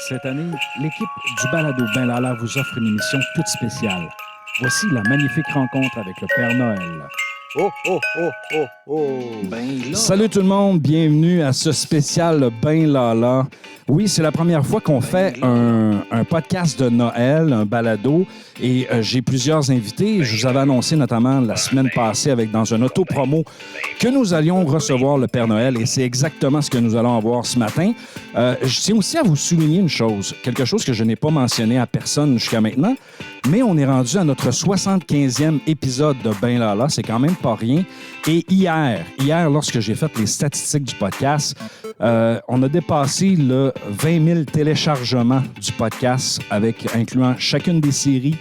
Cette année, l'équipe du Balado Ben Lala vous offre une émission toute spéciale. Voici la magnifique rencontre avec le Père Noël. Oh, oh, oh, oh, oh! Ben là. Salut tout le monde, bienvenue à ce spécial Ben Lala. Oui, c'est la première fois qu'on fait un podcast de Noël, un balado, et j'ai plusieurs invités. Je vous avais annoncé notamment la semaine passée dans un auto-promo que nous allions recevoir le Père Noël, et c'est exactement ce que nous allons avoir ce matin. Je tiens aussi à vous souligner une chose, quelque chose que je n'ai pas mentionné à personne jusqu'à maintenant, mais on est rendu à notre 75e épisode de Ben Lala, c'est quand même pas rien. Et hier, lorsque j'ai fait les statistiques du podcast, on a dépassé le 20 000 téléchargements du podcast, incluant chacune des séries,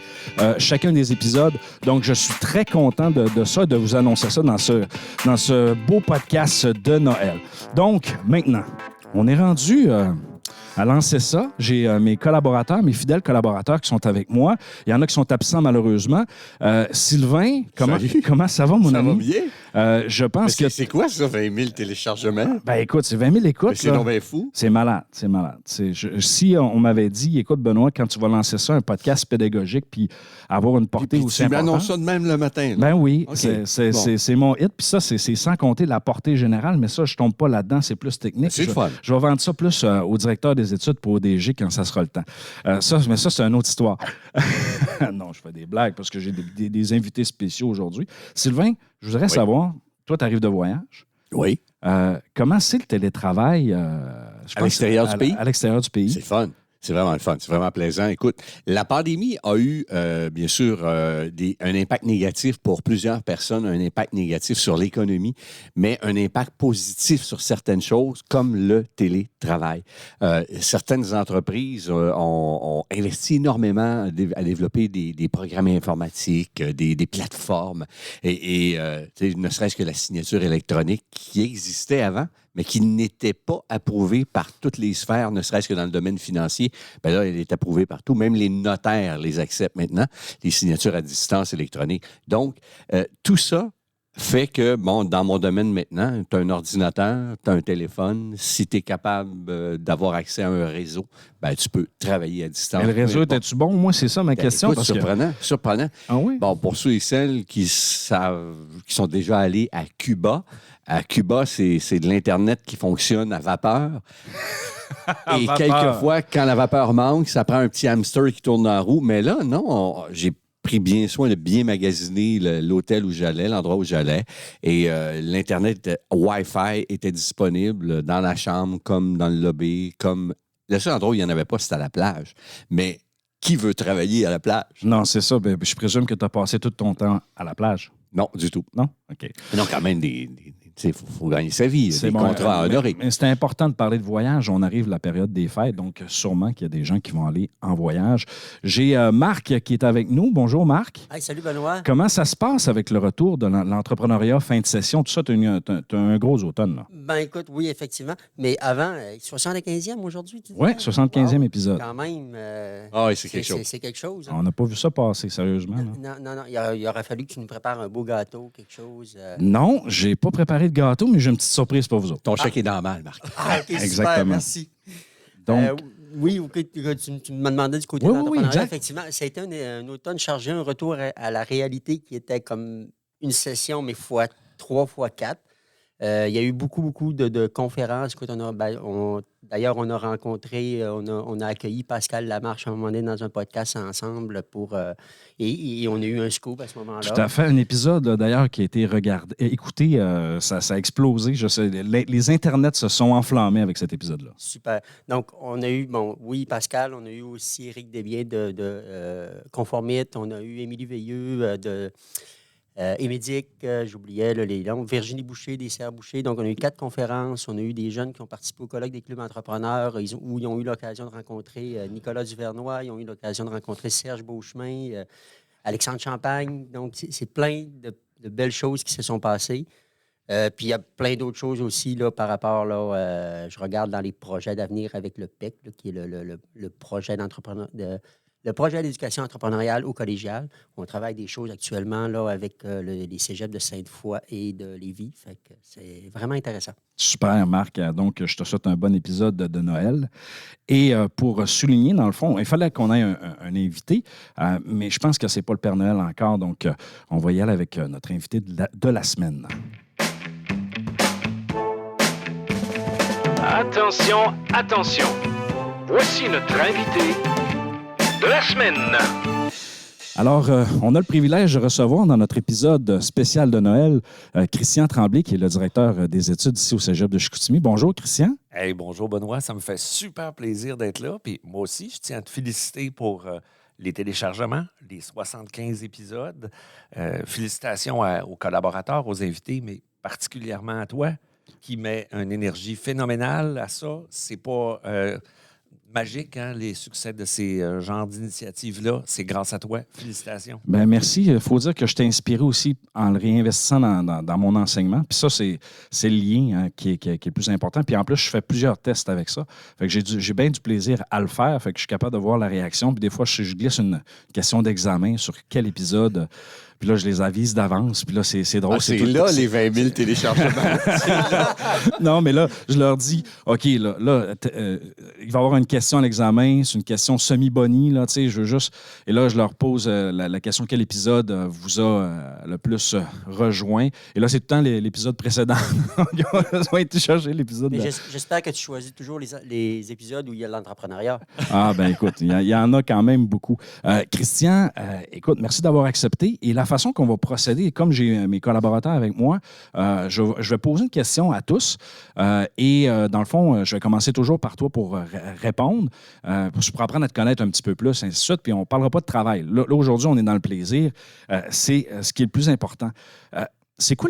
chacun des épisodes. Donc, je suis très content de ça, de vous annoncer ça dans ce beau podcast de Noël. Donc, maintenant, on est rendu à lancer ça. J'ai mes fidèles collaborateurs qui sont avec moi. Il y en a qui sont absents, malheureusement. Sylvain, comment ça va, mon ami? Ça va bien? Je pense que... C'est quoi, ça, 20 000 téléchargements? Ben écoute, c'est 20 000 écoutes. C'est donc bien fou. C'est malade, c'est malade. Si on m'avait dit, écoute, Benoît, quand tu vas lancer ça, un podcast pédagogique, puis avoir une portée aussi importante... Tu m'annonces ça de même le matin. Là. Ben oui, okay. C'est mon hit. Puis ça, c'est sans compter la portée générale, mais ça, je tombe pas là-dedans, c'est plus technique. C'est le fun. Je vais vendre ça plus au directeur des études pour ODG quand ça sera le temps. Mais ça, c'est une autre histoire. Non, je fais des blagues parce que j'ai des invités spéciaux aujourd'hui. Sylvain, je voudrais savoir, toi, tu arrives de voyage. Oui. Comment c'est le télétravail à l'extérieur du pays? À l'extérieur du pays. C'est fun. C'est vraiment le fun. C'est vraiment plaisant. Écoute, la pandémie a eu, bien sûr, un impact négatif pour plusieurs personnes, un impact négatif sur l'économie, mais un impact positif sur certaines choses, comme le télétravail. Certaines entreprises ont investi énormément à développer des programmes informatiques, des plateformes, et ne serait-ce que la signature électronique qui existait avant, mais qui n'était pas approuvée par toutes les sphères, ne serait-ce que dans le domaine financier. Bien là, elle est approuvée partout. Même les notaires les acceptent maintenant, les signatures à distance électroniques. Donc, tout ça fait que, bon, dans mon domaine maintenant, tu as un ordinateur, tu as un téléphone. Si tu es capable d'avoir accès à un réseau, ben, tu peux travailler à distance. Mais le réseau, es-tu bon? Moi, c'est ça ma question. Écoute, surprenant. Ah oui? Bon, pour ceux et celles qui sont déjà allés à Cuba, c'est de l'Internet qui fonctionne à vapeur. Et quelquefois, quand la vapeur manque, ça prend un petit hamster qui tourne en roue. Mais là, non, j'ai pris bien soin de bien magasiner l'hôtel où j'allais, l'endroit où j'allais. Et l'Internet Wi-Fi était disponible dans la chambre, comme dans le lobby, comme... Le seul endroit où il n'y en avait pas, c'était à la plage. Mais qui veut travailler à la plage? Non, c'est ça. Ben, je présume que tu as passé tout ton temps à la plage. Non, du tout. Non? OK. Non, quand même, faut gagner sa vie. C'est des contrats à honorer. Mais c'est important de parler de voyage. On arrive à la période des fêtes, donc sûrement qu'il y a des gens qui vont aller en voyage. J'ai Marc qui est avec nous. Bonjour, Marc. Hey, salut, Benoît. Comment ça se passe avec le retour de l'entrepreneuriat, fin de session? Tout ça, tu as un gros automne, là. Ben écoute, oui, effectivement. Mais avant, 75e aujourd'hui, tu dis? Oui, 75e épisode. Quand même. Oui, c'est quelque chose. C'est quelque chose. Hein? On n'a pas vu ça passer, sérieusement. Non. Il aurait fallu que tu nous prépares un beau gâteau, quelque chose. Non, j'ai pas préparé de gâteau, mais j'ai une petite surprise pour vous autres. Ton chèque est normal, Marc. Ah, OK, Exactement. super, merci. Donc... oui, tu me demandais du côté de l'entrepreneuriat. Effectivement, ça a été un automne chargé, un retour à la réalité qui était comme une session, mais fois 3, fois 4. Il y a eu beaucoup de conférences. Écoute, d'ailleurs, on a rencontré, on a accueilli Pascal Lamarche à un moment donné dans un podcast ensemble et on a eu un scoop à ce moment-là. Tout à fait. Un épisode, là, d'ailleurs, qui a été écouté, ça a explosé. Je sais, les internets se sont enflammés avec cet épisode-là. Super. Donc, on a eu, Pascal, on a eu aussi Éric Desbiens de Conformite, on a eu Émilie Veilleux de... Émédic, j'oubliais les noms, Virginie Boucher, des Serres Boucher. Donc, on a eu 4 conférences. On a eu des jeunes qui ont participé au colloque des clubs entrepreneurs où ils ont eu l'occasion de rencontrer Nicolas Duvernois, ils ont eu l'occasion de rencontrer Serge Beauchemin, Alexandre Champagne. Donc, c'est plein de belles choses qui se sont passées. Puis, il y a plein d'autres choses aussi là, par rapport, là, je regarde dans les projets d'avenir avec le PEC, là, qui est le projet d'entrepreneur... le projet d'éducation entrepreneuriale au collégial. On travaille des choses actuellement là, avec les cégeps de Sainte-Foy et de Lévis. Fait que c'est vraiment intéressant. Super, Marc. Donc, je te souhaite un bon épisode de Noël. Et pour souligner, dans le fond, il fallait qu'on ait un invité, mais je pense que ce n'est pas le Père Noël encore. Donc, on va y aller avec notre invité de la semaine. Attention, attention. Voici notre invité de la semaine. Alors, on a le privilège de recevoir dans notre épisode spécial de Noël Christian Tremblay, qui est le directeur des études ici au Cégep de Chicoutimi. Bonjour, Christian. Hey, bonjour, Benoît. Ça me fait super plaisir d'être là. Puis moi aussi, je tiens à te féliciter pour les téléchargements, les 75 épisodes. Félicitations aux collaborateurs, aux invités, mais particulièrement à toi, qui met une énergie phénoménale à ça. C'est pas magique, hein, les succès de ces genres d'initiatives-là. C'est grâce à toi. Félicitations. Bien, merci. Il faut dire que je t'ai inspiré aussi en le réinvestissant dans mon enseignement. Puis ça, c'est le lien hein, qui est le plus important. Puis en plus, je fais plusieurs tests avec ça. Fait que j'ai bien du plaisir à le faire. Fait que je suis capable de voir la réaction. Puis des fois, je glisse une question d'examen sur quel épisode. Puis là, je les avise d'avance. Puis là, c'est drôle. Ah, c'est là les 20 000 téléchargements. Non, mais là, je leur dis, OK, là il va y avoir une question à l'examen. C'est une question semi-bonnie, là, tu sais, je veux juste... Et là, je leur pose la question, quel épisode vous a le plus rejoint? Et là, c'est tout le temps l'épisode précédent. Ils ont besoin de chercher l'épisode. Mais j'espère que tu choisis toujours les épisodes où il y a l'entrepreneuriat. Ah, ben écoute, il y en a quand même beaucoup. Christian, écoute, merci d'avoir accepté. Et la façon qu'on va procéder, comme j'ai mes collaborateurs avec moi, je vais poser une question à tous. Et dans le fond, je vais commencer toujours par toi pour répondre, pour apprendre à te connaître un petit peu plus, ainsi de suite. Puis on ne parlera pas de travail. Là aujourd'hui, on est dans le plaisir. C'est ce qui est le plus important. C'est quoi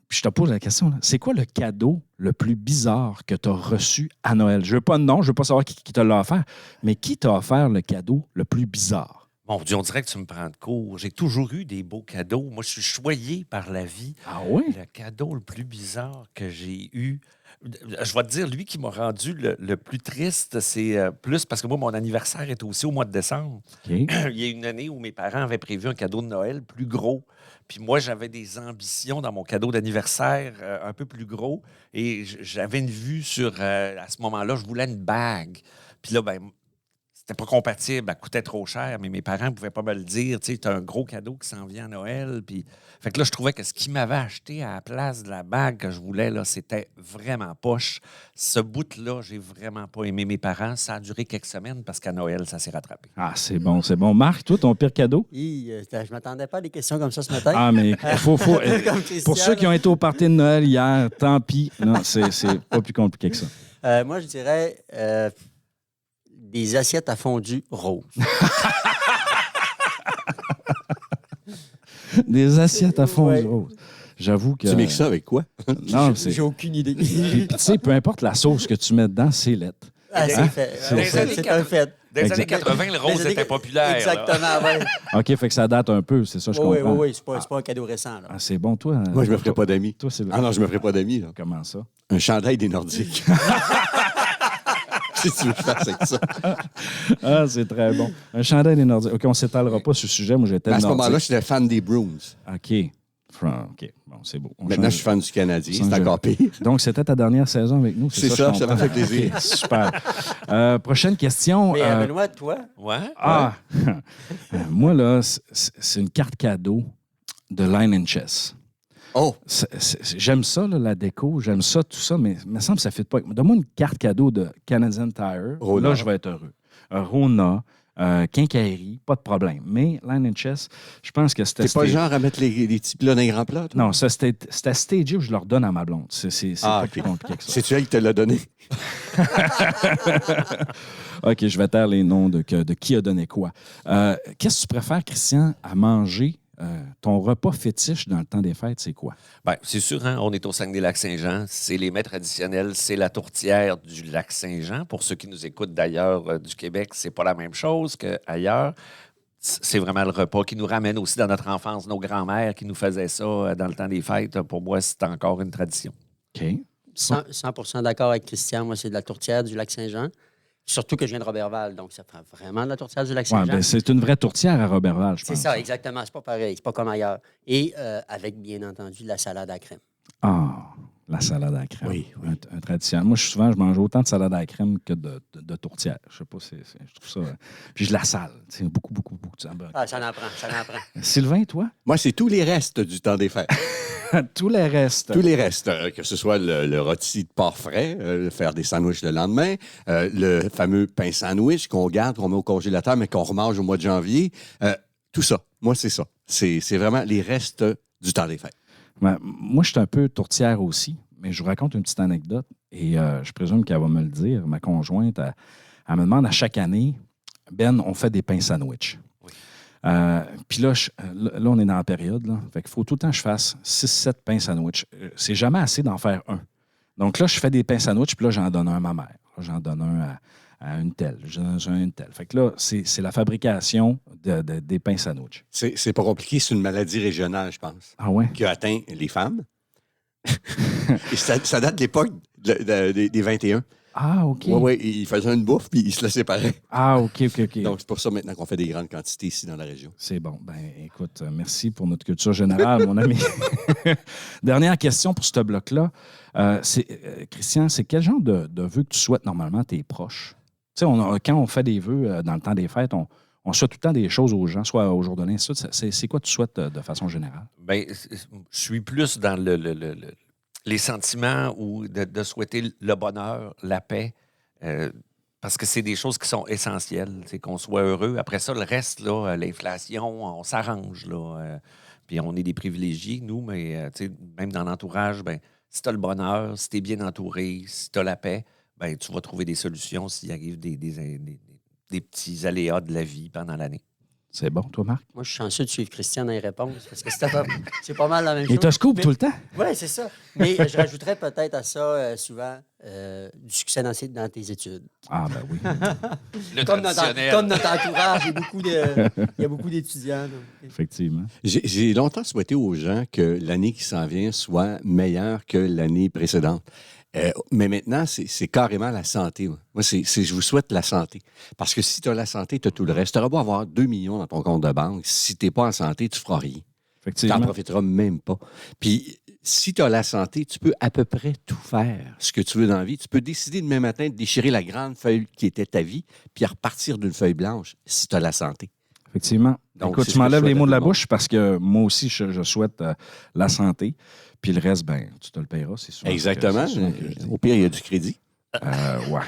je te pose la question, là. C'est quoi le cadeau le plus bizarre que tu as reçu à Noël? Je veux pas de nom, je veux pas savoir qui te l'a offert, mais qui t'a offert le cadeau le plus bizarre? Mon Dieu, on dirait que tu me prends de court. J'ai toujours eu des beaux cadeaux. Moi, je suis choyé par la vie. Ah oui? Le cadeau le plus bizarre que j'ai eu, je vais te dire, lui qui m'a rendu le plus triste, c'est plus parce que moi, mon anniversaire est aussi au mois de décembre. Okay. Il y a une année où mes parents avaient prévu un cadeau de Noël plus gros. Puis moi, j'avais des ambitions dans mon cadeau d'anniversaire un peu plus gros. Et j'avais une vue sur, à ce moment-là, je voulais une bague. Puis là, ben c'était pas compatible, elle coûtait trop cher, mais mes parents ne pouvaient pas me le dire. Tu sais, t'as un gros cadeau qui s'en vient à Noël. Puis... Fait que là, je trouvais que ce qu'ils m'avaient acheté à la place de la bague que je voulais, là, c'était vraiment poche. Ce bout-là, j'ai vraiment pas aimé mes parents. Ça a duré quelques semaines parce qu'à Noël, ça s'est rattrapé. Ah, c'est bon, c'est bon. Marc, toi, ton pire cadeau? Je m'attendais pas à des questions comme ça ce matin. Ah, mais faut pour ceux qui ont été au party de Noël hier, tant pis. Non, c'est pas plus compliqué que ça. Moi, je dirais... des assiettes à fondu roses. Des assiettes à fond rose. J'avoue que... Tu mixes ça avec quoi? Non, J'ai aucune idée. Puis, tu sais, peu importe la sauce que tu mets dedans, c'est lettre. Ah, c'est fait. C'est un fait. Dans les années 80, le rose était populaire. Exactement, oui. OK, fait que ça date un peu, c'est ça, je comprends. Oui, c'est pas un cadeau récent. Là. Ah, c'est bon, toi? Moi, je me ferais pas d'amis. Toi, c'est... Ah non, je me ferais pas d'amis. Là. Comment ça? Un chandail des Nordiques. Si tu veux faire avec ça. Ah, c'est très bon. Un chandail des Nordiques. OK, on ne s'étalera pas sur ce sujet. Moi, j'étais À ce Nordique. moment-là, j'étais fan des Bruins. OK. OK. Bon, c'est beau. Maintenant, je suis fan du Canadien. C'est encore pire. Donc, c'était ta dernière saison avec nous. C'est ça, ça m'a fait plaisir. Okay, super. Prochaine question. Mais Benoît, toi? Ouais? Ah! Moi, là, c'est une carte cadeau de Line and Chess. Oh! J'aime ça, là, la déco. J'aime ça, tout ça, mais il me semble que ça ne fit pas. Donne-moi une carte cadeau de Canadian Tire. Rona. Là, je vais être heureux. Rona, Quincaillerie, pas de problème. Mais Line and Chess, je pense que c'était... T'es pas le genre à mettre les petits plats dans les grands plats? Toi? Non, ça, c'était stagé où je leur donne à ma blonde. C'est pas plus compliqué que ça. C'est-tu elle qui te l'a donné? OK, je vais taire les noms de qui a donné quoi. Qu'est-ce que tu préfères, Christian, à manger? Ton repas fétiche dans le temps des fêtes, c'est quoi? Bien, c'est sûr, hein, on est au Saguenay-Lac-Saint-Jean. C'est les mets traditionnels, c'est la tourtière du Lac-Saint-Jean. Pour ceux qui nous écoutent d'ailleurs du Québec, c'est pas la même chose qu'ailleurs. C'est vraiment le repas qui nous ramène aussi dans notre enfance. Nos grands-mères qui nous faisaient ça dans le temps des fêtes, pour moi, c'est encore une tradition. OK. 100% d'accord avec Christian. Moi, c'est de la tourtière du Lac-Saint-Jean. Surtout que je viens de Roberval, donc ça prend vraiment de la tourtière du Ouais, Lac-Saint-Jean. ben, c'est une vraie tourtière à Roberval, je C'est pense. ça, exactement. C'est pas pareil. C'est pas comme ailleurs. Et avec, bien entendu, de la salade à crème. Ah, la salade à crème. Oui, oui. Un traditionnel. Moi, je mange autant de salade à crème que de tourtière. Je sais pas, je trouve ça... Puis je la sale. C'est beaucoup. Ah, ça en prend, ça en prend. Sylvain, toi? Moi, c'est tous les restes du temps des fêtes. Tous les restes. Tous les restes, que ce soit le rôti de porc frais, faire des sandwichs le lendemain, le fameux pain sandwich qu'on garde, qu'on met au congélateur, mais qu'on remange au mois de janvier. Tout ça. Moi, c'est ça. C'est vraiment les restes du temps des fêtes. Ouais, moi, je suis un peu tourtière aussi, mais je vous raconte une petite anecdote et je présume qu'elle va me le dire. Ma conjointe, elle me demande à chaque année, Ben, on fait des pains sandwich. Oui. Puis là, on est dans la période. Là. Fait qu'il faut tout le temps que je fasse 6-7 pains sandwich. C'est jamais assez d'en faire un. Donc là, je fais des pains sandwich, puis là, j'en donne un à ma mère. Là, j'en donne un à une telle. J'en donne un à une telle. Fait que là, c'est la fabrication des pains sandwich. C'est pas compliqué, c'est une maladie régionale, je pense, Ah ouais? qui a atteint les femmes. Et ça date de l'époque des 21. Ah, OK. Oui, ils faisaient une bouffe, puis ils se laissaient pareil. Ah, OK. Donc, c'est pour ça maintenant qu'on fait des grandes quantités ici dans la région. C'est bon. Ben, écoute, merci pour notre culture générale, mon ami. Dernière question pour ce bloc-là. Christian, c'est quel genre de vœux que tu souhaites normalement à tes proches? Tu sais, quand on fait des vœux dans le temps des fêtes, on souhaite tout le temps des choses aux gens, soit au jour de l'an. C'est quoi tu souhaites de façon générale? Bien, je suis plus dans les sentiments ou de souhaiter le bonheur, la paix, parce que c'est des choses qui sont essentielles. C'est qu'on soit heureux. Après ça, le reste, là, l'inflation, on s'arrange. Puis on est des privilégiés, nous, mais même dans l'entourage, ben, si tu as le bonheur, si tu es bien entouré, si tu as la paix, ben, tu vas trouver des solutions s'il arrive des petits aléas de la vie pendant l'année. C'est bon, toi, Marc? Moi, je suis chanceux de suivre Christian dans les réponses parce que c'est pas mal la même chose. Il te scoop tout le temps? Oui, c'est ça. Mais je rajouterais peut-être à ça, souvent, du succès dans tes études. Ah, ben oui. Le Comme traditionnel. notre entourage, il y a beaucoup d'étudiants. Donc. Effectivement. J'ai longtemps souhaité aux gens que l'année qui s'en vient soit meilleure que l'année précédente. Mais maintenant, c'est carrément la santé. Moi, je vous souhaite la santé. Parce que si tu as la santé, tu as tout le reste. Tu auras beau avoir 2 millions dans ton compte de banque. Si tu n'es pas en santé, tu ne feras rien. Tu Effectivement. n'en profiteras même pas. Puis, si tu as la santé, tu peux à peu près tout faire ce que tu veux dans la vie. Tu peux décider demain matin de déchirer la grande feuille qui était ta vie, puis repartir d'une feuille blanche si tu as la santé. Effectivement. Donc, Écoute, c'est tu ce que m'enlèves je les souhaite mots à de la tout le monde. bouche parce que moi aussi, je souhaite la santé. Puis le reste, ben, tu te le payeras, c'est sûr. Exactement. C'est souvent que je dis. Au pire, il y a du crédit. Ouais.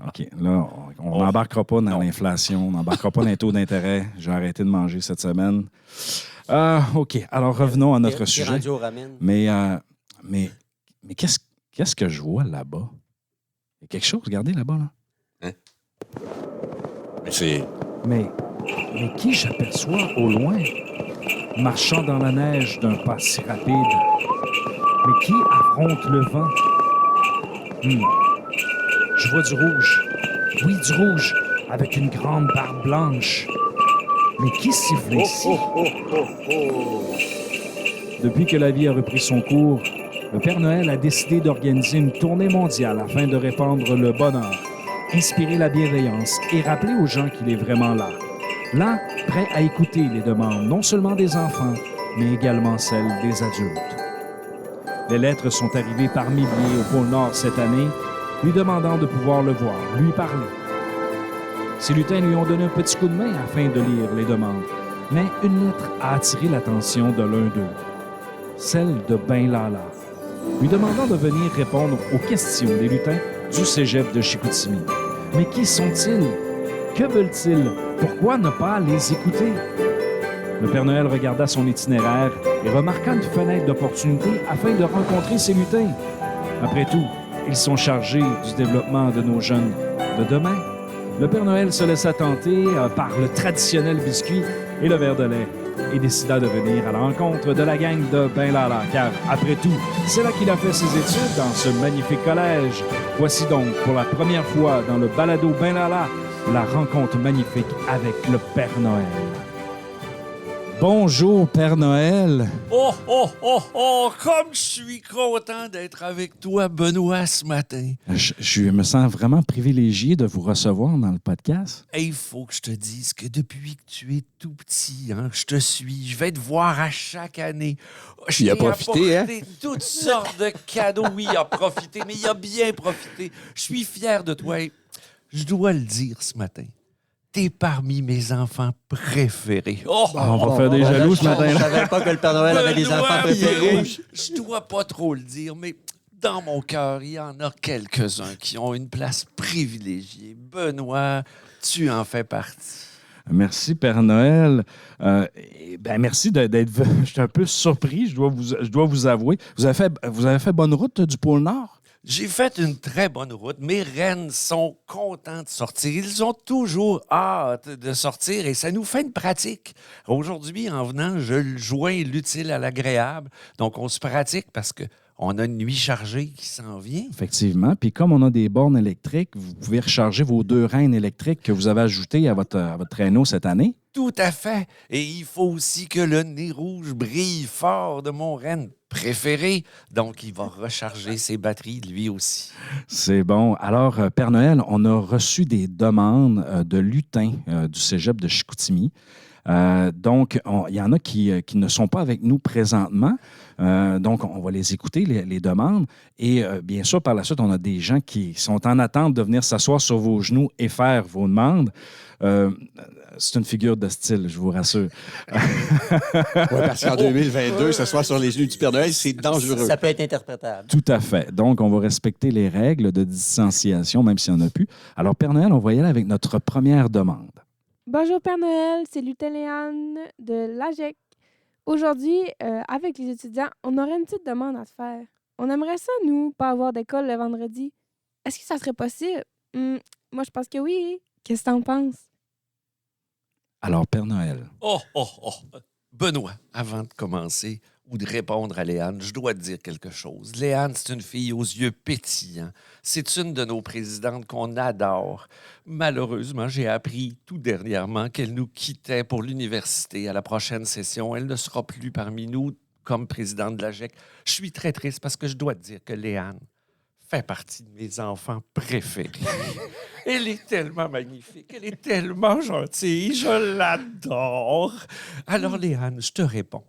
OK. Là, on n'embarquera pas dans l'inflation, on n'embarquera pas dans les taux d'intérêt. J'ai arrêté de manger cette semaine. OK. Alors, revenons à notre T'es sujet. rendu au ramen. Mais qu'est-ce que je vois là-bas? Il y a quelque chose, regardez là-bas, là. Mais c'est... Mais qui j'aperçois au loin, marchant dans la neige d'un pas si rapide? Mais qui affronte le vent? Je vois du rouge. Oui, du rouge, avec une grande barbe blanche. Mais qui siffle ici? Depuis que la vie a repris son cours, le Père Noël a décidé d'organiser une tournée mondiale afin de répandre le bonheur, inspirer la bienveillance et rappeler aux gens qu'il est vraiment là. Là, prêt à écouter les demandes non seulement des enfants, mais également celles des adultes. Les lettres sont arrivées par milliers au pôle Nord cette année, lui demandant de pouvoir le voir, lui parler. Ces lutins lui ont donné un petit coup de main afin de lire les demandes, mais une lettre a attiré l'attention de l'un d'eux, celle de Ben Lala, lui demandant de venir répondre aux questions des lutins du cégep de Chicoutimi. Mais qui sont-ils? Que veulent-ils? Pourquoi ne pas les écouter? Le Père Noël regarda son itinéraire et remarqua une fenêtre d'opportunité afin de rencontrer ces lutins. Après tout, ils sont chargés du développement de nos jeunes de demain. Le Père Noël se laissa tenter par le traditionnel biscuit et le verre de lait et décida de venir à la rencontre de la gang de Ben Lala, car après tout, c'est là qu'il a fait ses études dans ce magnifique collège. Voici donc pour la première fois dans le balado Ben Lala, la rencontre magnifique avec le Père Noël. Bonjour, Père Noël. Oh, oh, oh, oh, comme je suis content d'être avec toi, Benoît, ce matin. Je me sens vraiment privilégié de vous recevoir dans le podcast. Et il faut que je te dise que depuis que tu es tout petit, je te suis, je vais te voir à chaque année. Je Il a t'ai profité, apporté toutes sortes de cadeaux. Oui, il a profité, mais il a bien profité. Je suis fier de toi et je dois le dire ce matin. T'es parmi mes enfants préférés. Oh! On va faire des jaloux ce matin. Je savais pas que le Père Noël avait des Benoît, enfants préférés. Je dois pas trop le dire, mais dans mon cœur, il y en a quelques-uns qui ont une place privilégiée. Benoît, tu en fais partie. Merci, Père Noël. Merci d'être venu. Je suis un peu surpris, je dois vous avouer. Vous avez fait bonne route du pôle Nord? J'ai fait une très bonne route. Mes rennes sont contents de sortir. Ils ont toujours hâte de sortir et ça nous fait une pratique. Aujourd'hui, en venant, je joins l'utile à l'agréable. Donc, on se pratique parce qu'on a une nuit chargée qui s'en vient. Effectivement. Puis comme on a des bornes électriques, vous pouvez recharger vos 2 rennes électriques que vous avez ajoutées à votre traîneau cette année. Tout à fait. Et il faut aussi que le nez rouge brille fort de mon renne préféré. Donc, il va recharger ses batteries lui aussi. C'est bon. Alors, Père Noël, on a reçu des demandes de lutins du cégep de Chicoutimi. Donc, il y en a qui ne sont pas avec nous présentement. Donc, on va les écouter, les demandes. Et bien sûr, par la suite, on a des gens qui sont en attente de venir s'asseoir sur vos genoux et faire vos demandes. C'est une figure de style, je vous rassure. Oui, parce qu'en 2022, s'asseoir sur les genoux du Père Noël, c'est dangereux. Ça peut être interprétable. Tout à fait. Donc, on va respecter les règles de distanciation, même s'il n'y en a plus. Alors, Père Noël, on va y aller avec notre première demande. Bonjour Père Noël, c'est Lutin Léane de l'AGEC. Aujourd'hui, avec les étudiants, on aurait une petite demande à te faire. On aimerait ça, nous, pas avoir d'école le vendredi. Est-ce que ça serait possible? Moi, je pense que oui. Qu'est-ce que t'en penses? Alors, Père Noël. Oh, oh, oh. Benoît, avant de commencer ou de répondre à Léane, je dois te dire quelque chose. Léane, c'est une fille aux yeux pétillants. C'est une de nos présidentes qu'on adore. Malheureusement, j'ai appris tout dernièrement qu'elle nous quittait pour l'université à la prochaine session. Elle ne sera plus parmi nous comme présidente de l'AGEC. Je suis très triste parce que je dois te dire que Léane fait partie de mes enfants préférés. Elle est tellement magnifique, elle est tellement gentille, je l'adore. Alors, Léane, je te réponds.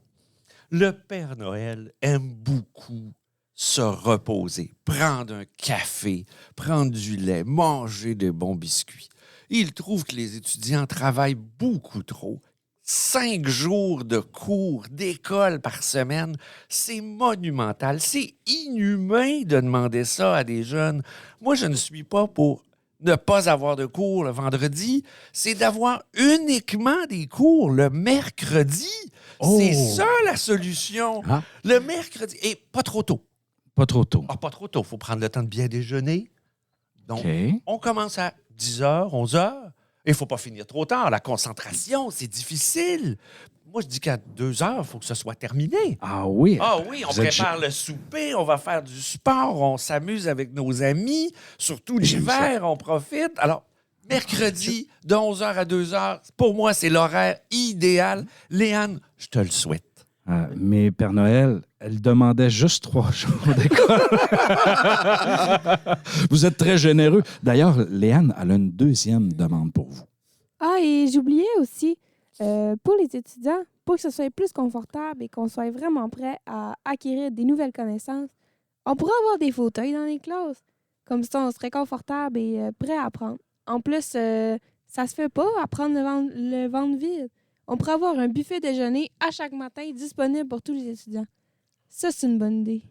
Le Père Noël aime beaucoup se reposer, prendre un café, prendre du lait, manger de bons biscuits. Il trouve que les étudiants travaillent beaucoup trop. 5 jours de cours, d'école par semaine, c'est monumental. C'est inhumain de demander ça à des jeunes. Moi, je ne suis pas pour ne pas avoir de cours le vendredi. C'est d'avoir uniquement des cours le mercredi. Oh. C'est ça la solution. Ah. Le mercredi. Et pas trop tôt. Pas trop tôt. Ah, pas trop tôt. Il faut prendre le temps de bien déjeuner. Donc, OK. on commence à 10h, 11h. Il ne faut pas finir trop tard. La concentration, c'est difficile. Moi, je dis qu'à 2h, il faut que ce soit terminé. Ah oui. Ah oui, on Vous êtes prépare le souper, on va faire du sport, on s'amuse avec nos amis. Surtout J'aime l'hiver, on profite. Alors, mercredi, de 11h à 2h, pour moi, c'est l'horaire idéal. Léane, je te le souhaite. Mais Père Noël, elle demandait juste 3 jours d'école. Vous êtes très généreux. D'ailleurs, Léane, elle a une deuxième demande pour vous. Ah, et j'oubliais aussi, pour les étudiants, pour que ce soit plus confortable et qu'on soit vraiment prêt à acquérir des nouvelles connaissances, on pourrait avoir des fauteuils dans les classes. Comme ça, on serait confortable et prêt à apprendre. En plus, ça se fait pas apprendre le ventre vide. On pourrait avoir un buffet déjeuner à chaque matin disponible pour tous les étudiants. Ça, c'est une bonne idée.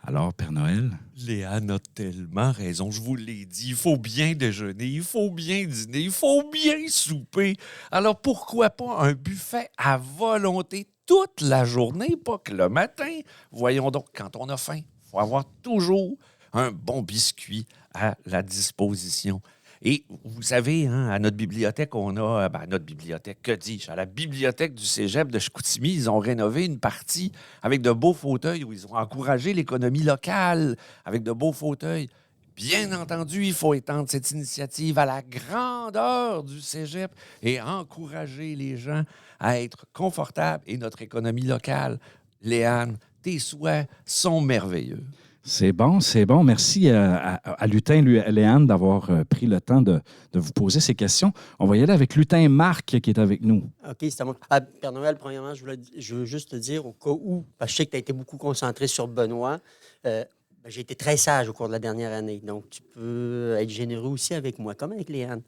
Alors, Père Noël? Léane a tellement raison, je vous l'ai dit. Il faut bien déjeuner, il faut bien dîner, il faut bien souper. Alors, pourquoi pas un buffet à volonté toute la journée, pas que le matin? Voyons donc, quand on a faim, il faut avoir toujours un bon biscuit à la disposition. Et vous savez, à notre bibliothèque, on a... notre bibliothèque, que dis-je? À la bibliothèque du cégep de Chicoutimi, ils ont rénové une partie avec de beaux fauteuils où ils ont encouragé l'économie locale avec de beaux fauteuils. Bien entendu, il faut étendre cette initiative à la grandeur du cégep et encourager les gens à être confortables et notre économie locale. Léane, tes souhaits sont merveilleux. C'est bon, c'est bon. Merci à Lutin Léane d'avoir pris le temps de vous poser ces questions. On va y aller avec Lutin Marc qui est avec nous. OK, c'est à moi. Père Noël, premièrement, je veux juste te dire, au cas où, parce que je sais que tu as été beaucoup concentré sur Benoît, j'ai été très sage au cours de la dernière année. Donc, tu peux être généreux aussi avec moi, comme avec Léane.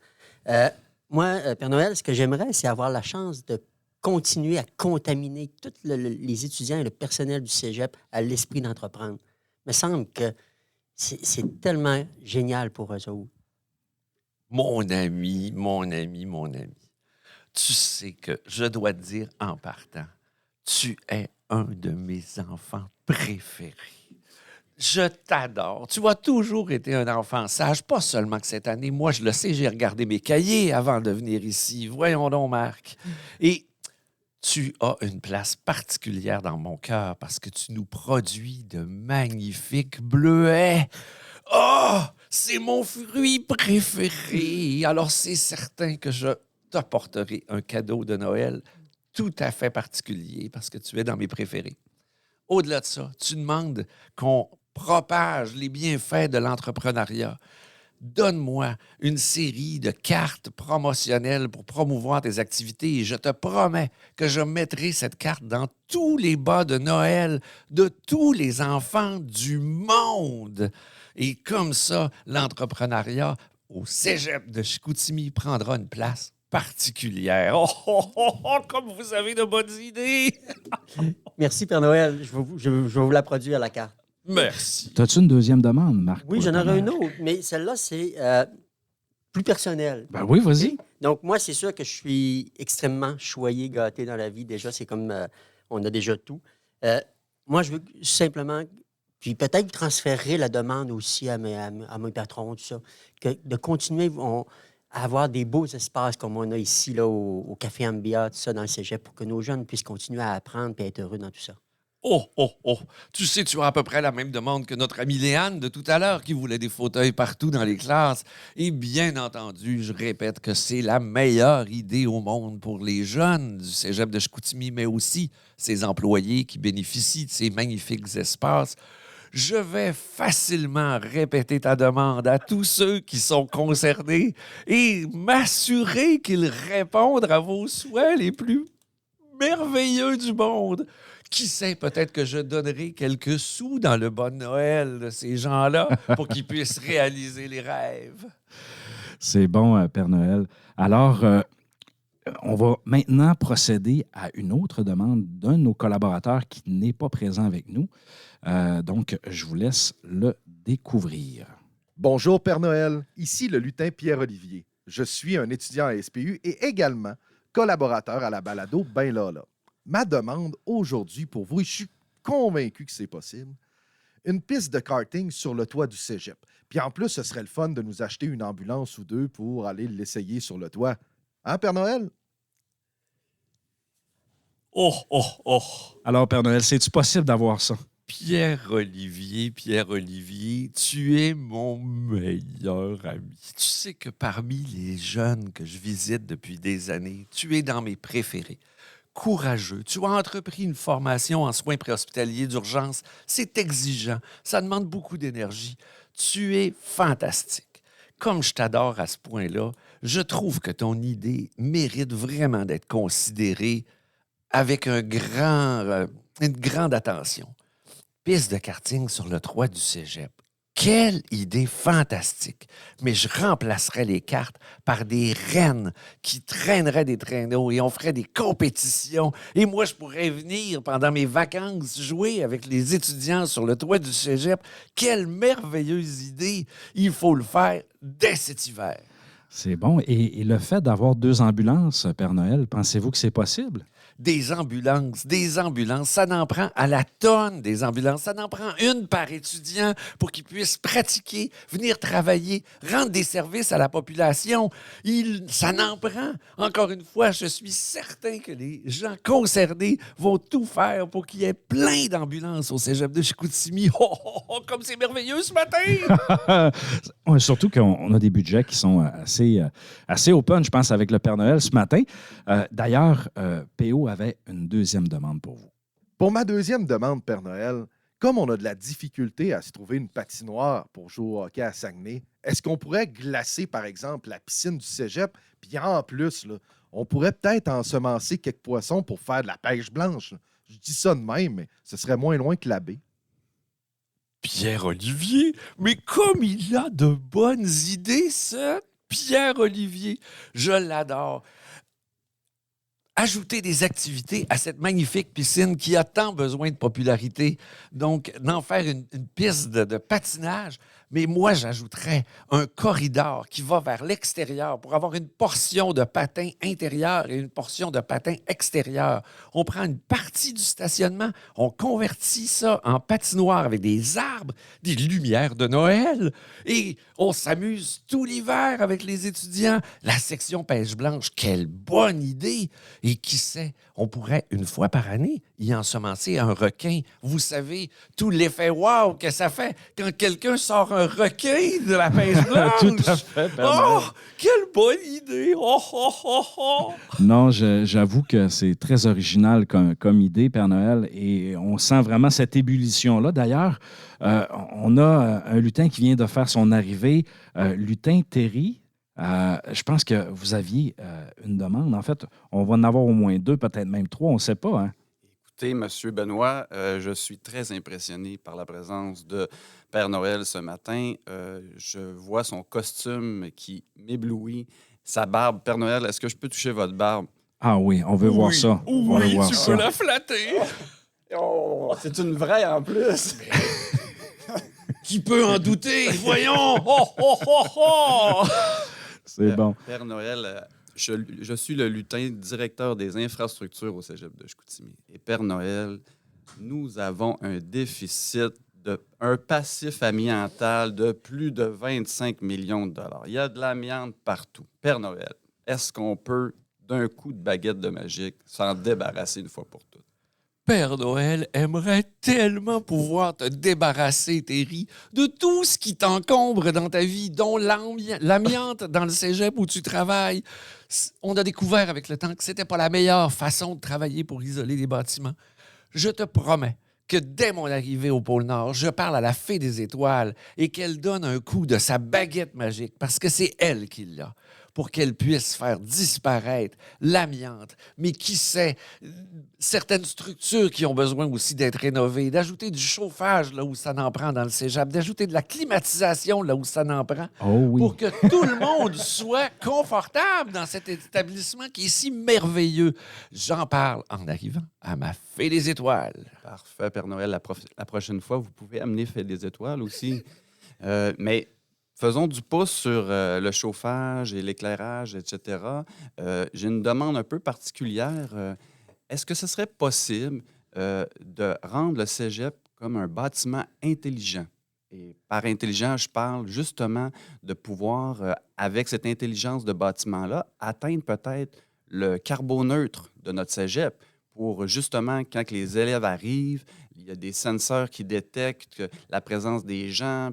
Moi, Père Noël, ce que j'aimerais, c'est avoir la chance de continuer à contaminer tous les étudiants et le personnel du cégep à l'esprit d'entreprendre. Il me semble que c'est tellement génial pour eux autres. Mon ami, tu sais que je dois te dire en partant, tu es un de mes enfants préférés. Je t'adore. Tu as toujours été un enfant sage, pas seulement que cette année. Moi, je le sais, j'ai regardé mes cahiers avant de venir ici. Voyons donc, Marc. Et tu as une place particulière dans mon cœur parce que tu nous produis de magnifiques bleuets. Oh, c'est mon fruit préféré. Alors, c'est certain que je t'apporterai un cadeau de Noël tout à fait particulier parce que tu es dans mes préférés. Au-delà de ça, tu demandes qu'on propage les bienfaits de l'entrepreneuriat. Donne-moi une série de cartes promotionnelles pour promouvoir tes activités et je te promets que je mettrai cette carte dans tous les bas de Noël de tous les enfants du monde. Et comme ça, l'entrepreneuriat au cégep de Chicoutimi prendra une place particulière. Comme vous avez de bonnes idées! Merci, Père Noël. Je vais vous la produire, la carte. Merci. T'as-tu une deuxième demande, Marc? Oui, j'en aurais une autre, mais celle-là, c'est plus personnel. Ben oui, vas-y. Donc, moi, c'est sûr que je suis extrêmement choyé, gâté dans la vie. Déjà, c'est comme on a déjà tout. Moi, je veux simplement, puis peut-être transférer la demande aussi à mes patrons, tout ça, de continuer à avoir des beaux espaces comme on a ici, là, au Café Ambia, tout ça, dans le cégep, pour que nos jeunes puissent continuer à apprendre et être heureux dans tout ça. Tu sais, tu as à peu près la même demande que notre amie Léane de tout à l'heure qui voulait des fauteuils partout dans les classes. Et bien entendu, je répète que c'est la meilleure idée au monde pour les jeunes du cégep de Chicoutimi, mais aussi ses employés qui bénéficient de ces magnifiques espaces. Je vais facilement répéter ta demande à tous ceux qui sont concernés et m'assurer qu'ils répondent à vos souhaits les plus merveilleux du monde. Qui sait, peut-être que je donnerai quelques sous dans le bon Noël de ces gens-là pour qu'ils puissent réaliser les rêves. C'est bon, Père Noël. Alors, on va maintenant procéder à une autre demande d'un de nos collaborateurs qui n'est pas présent avec nous. Donc, je vous laisse le découvrir. Bonjour, Père Noël. Ici le lutin Pierre-Olivier. Je suis un étudiant à SPU et également collaborateur à la balado Ben Lala. Ma demande aujourd'hui pour vous, et je suis convaincu que c'est possible, une piste de karting sur le toit du cégep. Puis en plus, ce serait le fun de nous acheter une ambulance ou deux pour aller l'essayer sur le toit. Hein, Père Noël? Alors, Père Noël, c'est-tu possible d'avoir ça? Pierre-Olivier, tu es mon meilleur ami. Tu sais que parmi les jeunes que je visite depuis des années, tu es dans mes préférés. Courageux. Tu as entrepris une formation en soins préhospitaliers d'urgence. C'est exigeant. Ça demande beaucoup d'énergie. Tu es fantastique. Comme je t'adore à ce point-là, je trouve que ton idée mérite vraiment d'être considérée avec une grande attention. Piste de karting sur le toit du cégep. Quelle idée fantastique! Mais je remplacerais les cartes par des rennes qui traîneraient des traîneaux et on ferait des compétitions. Et moi, je pourrais venir pendant mes vacances jouer avec les étudiants sur le toit du cégep. Quelle merveilleuse idée! Il faut le faire dès cet hiver. C'est bon. Et le fait d'avoir 2 ambulances, Père Noël, pensez-vous que c'est possible? des ambulances. Ça n'en prend à la tonne, des ambulances. Ça n'en prend une par étudiant pour qu'ils puissent pratiquer, venir travailler, rendre des services à la population. Ça n'en prend. Encore une fois, je suis certain que les gens concernés vont tout faire pour qu'il y ait plein d'ambulances au cégep de Chicoutimi. Oh, oh, oh, comme c'est merveilleux ce matin! Ouais, surtout qu'on a des budgets qui sont assez open, je pense, avec le Père Noël ce matin. D'ailleurs, PO avait une deuxième demande pour vous. Pour ma deuxième demande, Père Noël, comme on a de la difficulté à se trouver une patinoire pour jouer au hockey à Saguenay, est-ce qu'on pourrait glacer, par exemple, la piscine du cégep? Puis en plus, là, on pourrait peut-être ensemencer quelques poissons pour faire de la pêche blanche. Là. Je dis ça de même, mais ce serait moins loin que la baie. Pierre-Olivier, mais comme il a de bonnes idées, ce Pierre-Olivier, je l'adore. Ajouter des activités à cette magnifique piscine qui a tant besoin de popularité. Donc, d'en faire une piste de patinage. Mais moi, j'ajouterais un corridor qui va vers l'extérieur pour avoir une portion de patin intérieur et une portion de patin extérieur. On prend une partie du stationnement, on convertit ça en patinoire avec des arbres, des lumières de Noël et on s'amuse tout l'hiver avec les étudiants. La section pêche blanche, quelle bonne idée! Et qui sait, on pourrait une fois par année y ensemencer un requin. Vous savez, tout l'effet wow que ça fait quand quelqu'un sort un requin de la pêche blanche. Tout à fait, Père Oh, Noël. quelle bonne idée! Oh, oh, oh, oh. Non, j'avoue que c'est très original comme idée, Père Noël, et on sent vraiment cette ébullition-là. D'ailleurs, on a un lutin qui vient de faire son arrivée, lutin Terry. Je pense que vous aviez une demande. En fait, on va en avoir au moins 2, peut-être même 3, on ne sait pas. Hein? Écoutez, M. Benoît, je suis très impressionné par la présence de Père Noël ce matin. Je vois son costume qui m'éblouit, sa barbe. Père Noël, est-ce que je peux toucher votre barbe? Ah oui, on veut voir ça. On veut Oui, voir tu ça. peux la flatter. Oh, c'est une vraie en plus! Qui peut en douter? Voyons! Oh, oh, oh, oh! C'est bon. Père Noël, je suis le lutin directeur des infrastructures au cégep de Chicoutimi. Et Père Noël, nous avons un déficit, un passif amiantal de plus de 25 millions de dollars. Il y a de l'amiante partout. Père Noël, est-ce qu'on peut, d'un coup de baguette de magique, s'en débarrasser une fois pour toutes? Père Noël aimerait tellement pouvoir te débarrasser, Terry, de tout ce qui t'encombre dans ta vie, dont l'amiante dans le cégep où tu travailles. On a découvert avec le temps que c'était pas la meilleure façon de travailler pour isoler les bâtiments. Je te promets que dès mon arrivée au pôle Nord, je parle à la fée des étoiles et qu'elle donne un coup de sa baguette magique, parce que c'est elle qui l'a, pour qu'elle puisse faire disparaître l'amiante. Mais qui sait, certaines structures qui ont besoin aussi d'être rénovées, d'ajouter du chauffage là où ça n'en prend dans le cégep, d'ajouter de la climatisation là où ça n'en prend, Oh oui. pour que tout le monde soit confortable dans cet établissement qui est si merveilleux. J'en parle en arrivant à ma fée des étoiles. Parfait, Père Noël. La prochaine fois, vous pouvez amener Fête des étoiles aussi. Mais faisons du pouce sur le chauffage et l'éclairage, etc. J'ai une demande un peu particulière. Est-ce que ce serait possible de rendre le cégep comme un bâtiment intelligent? Et par intelligent, je parle justement de pouvoir, avec cette intelligence de bâtiment-là, atteindre peut-être le carboneutre de notre cégep pour justement, quand les élèves arrivent, il y a des senseurs qui détectent la présence des gens,